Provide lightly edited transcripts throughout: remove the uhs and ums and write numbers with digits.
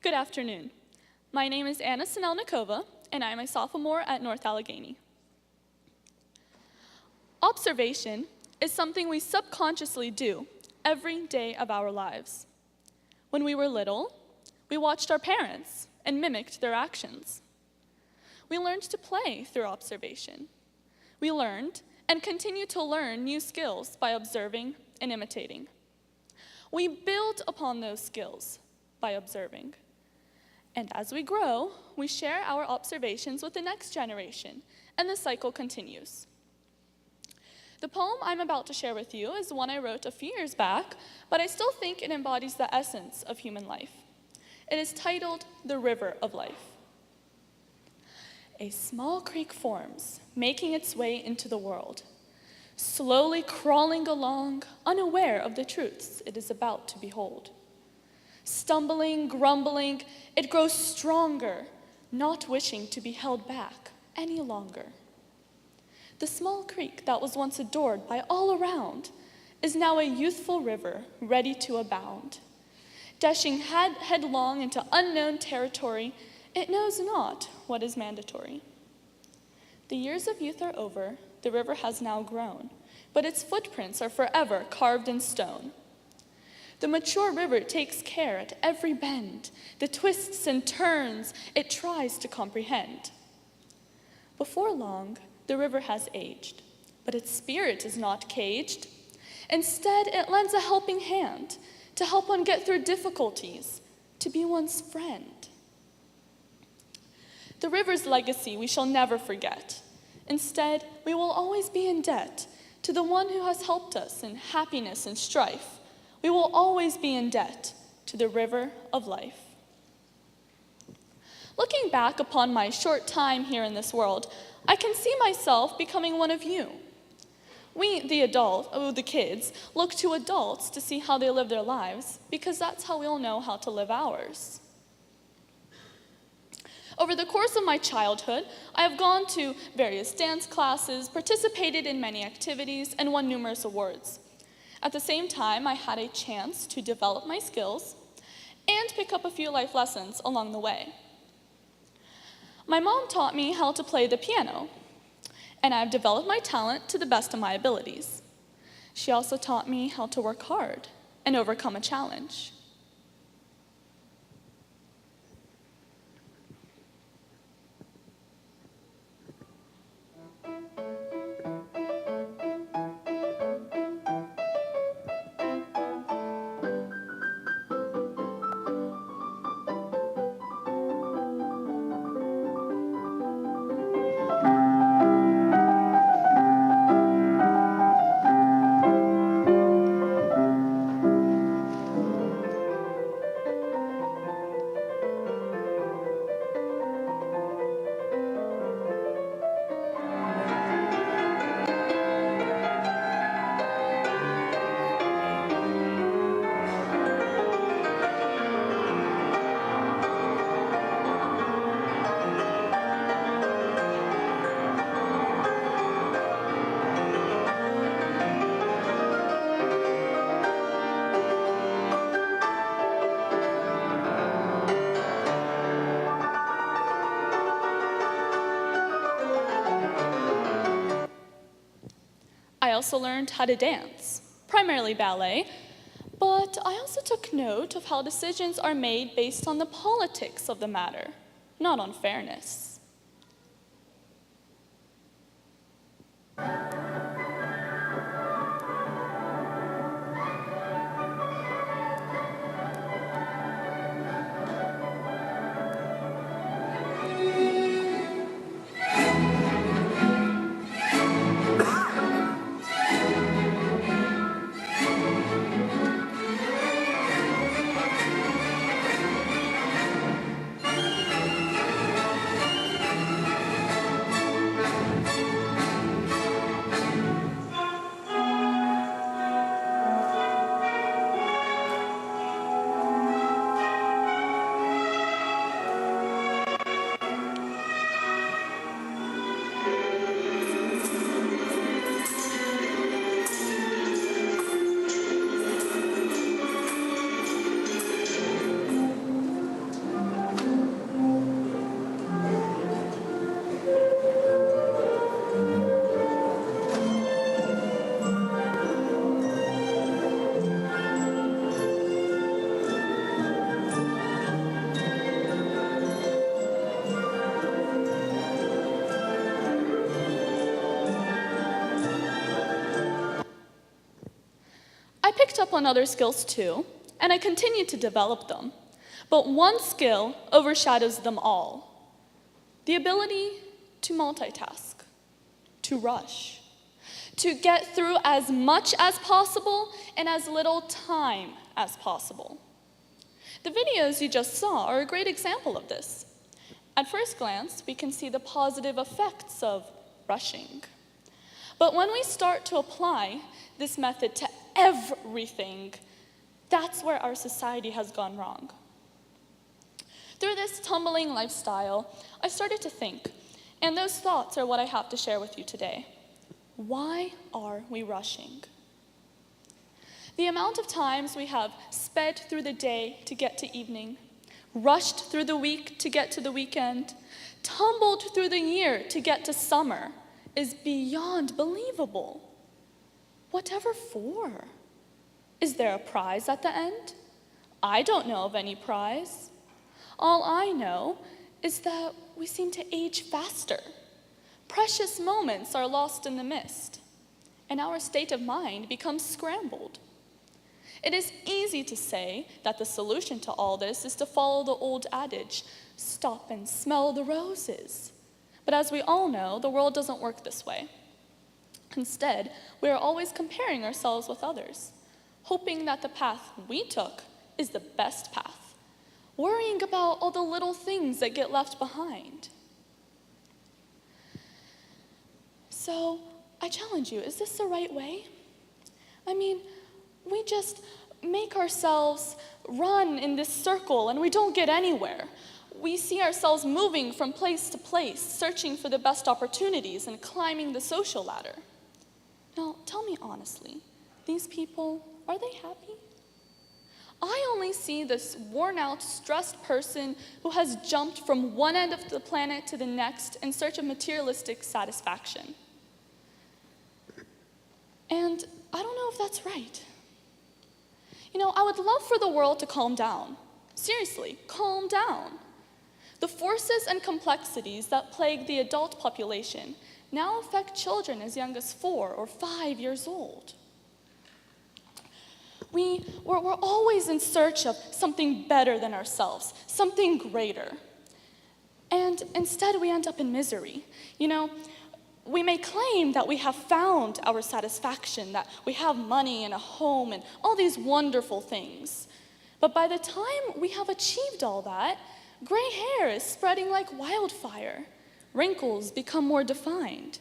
Good afternoon. My name is Anna Sinelnikova, and I am a sophomore at North Allegheny. Observation is something we subconsciously do every day of our lives. When we were little, we watched our parents and mimicked their actions. We learned to play through observation. We learned and continue to learn new skills by observing and imitating. We build upon those skills by observing. And as we grow, we share our observations with the next generation, and the cycle continues. The poem I'm about to share with you is one I wrote a few years back, but I still think it embodies the essence of human life. It is titled The River of Life. A small creek forms, making its way into the world, slowly crawling along, unaware of the truths it is about to behold. Stumbling, grumbling, it grows stronger, not wishing to be held back any longer. The small creek that was once adored by all around is now a youthful river ready to abound. Dashing headlong into unknown territory, it knows not what is mandatory. The years of youth are over, the river has now grown, but its footprints are forever carved in stone. The mature river takes care at every bend, the twists and turns it tries to comprehend. Before long, the river has aged, but its spirit is not caged. Instead, it lends a helping hand to help one get through difficulties, to be one's friend. The river's legacy we shall never forget. Instead, we will always be in debt to the one who has helped us in happiness and strife. We will always be in debt to the river of life. Looking back upon my short time here in this world, I can see myself becoming one of you. We, the kids, look to adults to see how they live their lives because that's how we'll know how to live ours. Over the course of my childhood, I have gone to various dance classes, participated in many activities, and won numerous awards. At the same time, I had a chance to develop my skills and pick up a few life lessons along the way. My mom taught me how to play the piano, and I've developed my talent to the best of my abilities. She also taught me how to work hard and overcome a challenge. I also learned how to dance, primarily ballet, but I also took note of how decisions are made based on the politics of the matter, not on fairness. picked up on other skills too, and I continue to develop them. But one skill overshadows them all: the ability to multitask, to rush, to get through as much as possible in as little time as possible. The videos you just saw are a great example of this. At first glance, we can see the positive effects of rushing. But when we start to apply this method to everything, that's where our society has gone wrong. Through this tumbling lifestyle, I started to think, and those thoughts are what I have to share with you today. Why are we rushing? The amount of times we have sped through the day to get to evening, rushed through the week to get to the weekend, tumbled through the year to get to summer is beyond believable. Whatever for? Is there a prize at the end? I don't know of any prize. All I know is that we seem to age faster. Precious moments are lost in the mist, and our state of mind becomes scrambled. It is easy to say that the solution to all this is to follow the old adage, stop and smell the roses. But as we all know, the world doesn't work this way. Instead, we are always comparing ourselves with others, hoping that the path we took is the best path, worrying about all the little things that get left behind. So, I challenge you, is this the right way? I mean, we just make ourselves run in this circle and we don't get anywhere. We see ourselves moving from place to place, searching for the best opportunities and climbing the social ladder. Now, tell me honestly, these people, are they happy? I only see this worn-out, stressed person who has jumped from one end of the planet to the next in search of materialistic satisfaction. And I don't know if that's right. You know, I would love for the world to calm down. Seriously, calm down. The forces and complexities that plague the adult population now affect children as young as 4 or 5 years old. We're always in search of something better than ourselves, something greater. And instead we end up in misery. You know, we may claim that we have found our satisfaction, that we have money and a home and all these wonderful things. But by the time we have achieved all that, gray hair is spreading like wildfire. Wrinkles become more defined,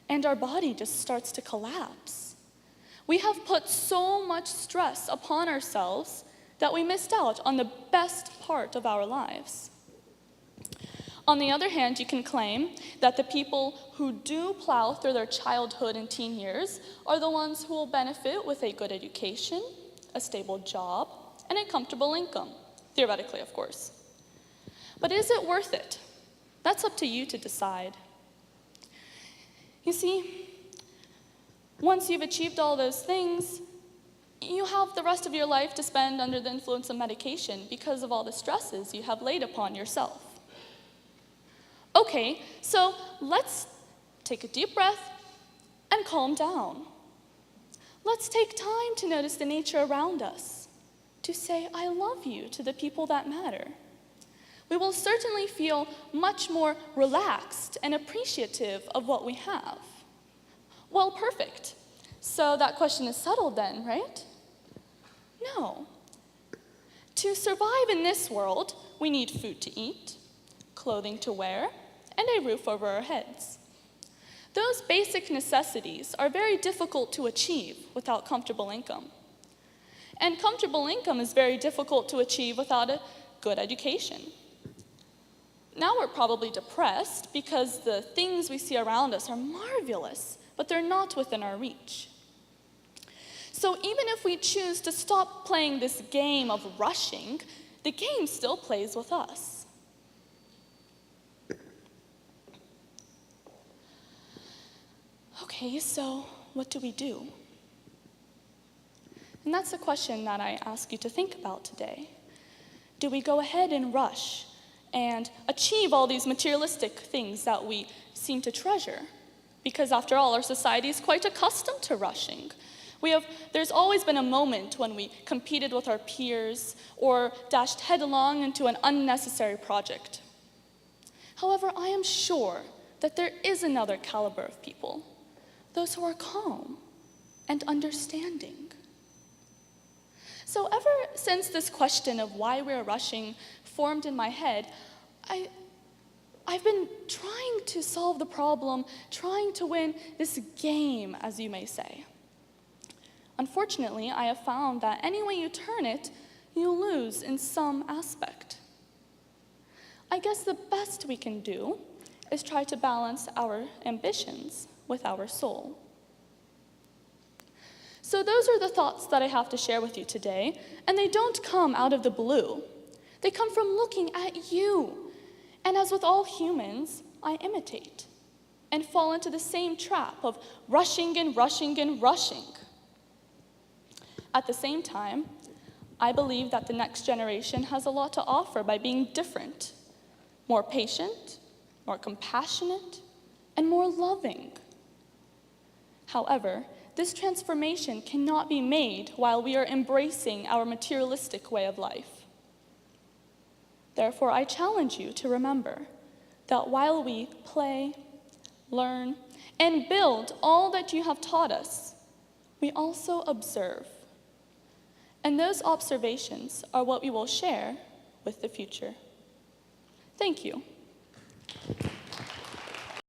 and our body just starts to collapse. We have put so much stress upon ourselves that we missed out on the best part of our lives. On the other hand, you can claim that the people who do plow through their childhood and teen years are the ones who will benefit with a good education, a stable job, and a comfortable income. Theoretically, of course. But is it worth it? That's up to you to decide. You see, once you've achieved all those things, you have the rest of your life to spend under the influence of medication because of all the stresses you have laid upon yourself. Okay, so let's take a deep breath and calm down. Let's take time to notice the nature around us, to say, I love you to the people that matter. We will certainly feel much more relaxed and appreciative of what we have. Well, perfect. So that question is settled then, right? No. To survive in this world, we need food to eat, clothing to wear, and a roof over our heads. Those basic necessities are very difficult to achieve without comfortable income. And comfortable income is very difficult to achieve without a good education. Now we're probably depressed because the things we see around us are marvelous, but they're not within our reach. So even if we choose to stop playing this game of rushing, the game still plays with us. Okay, so what do we do? And that's the question that I ask you to think about today. Do we go ahead and rush and achieve all these materialistic things that we seem to treasure? Because after all, our society is quite accustomed to rushing. There's always been a moment when we competed with our peers or dashed headlong into an unnecessary project. However, I am sure that there is another caliber of people, those who are calm and understanding. So ever since this question of why we're rushing formed in my head, I've been trying to solve the problem, trying to win this game, as you may say. Unfortunately, I have found that any way you turn it, you lose in some aspect. I guess the best we can do is try to balance our ambitions with our soul. So those are the thoughts that I have to share with you today, and they don't come out of the blue. They come from looking at you. And as with all humans, I imitate and fall into the same trap of rushing and rushing and rushing. At the same time, I believe that the next generation has a lot to offer by being different, more patient, more compassionate, and more loving. However, this transformation cannot be made while we are embracing our materialistic way of life. Therefore, I challenge you to remember that while we play, learn, and build all that you have taught us, we also observe. And those observations are what we will share with the future. Thank you.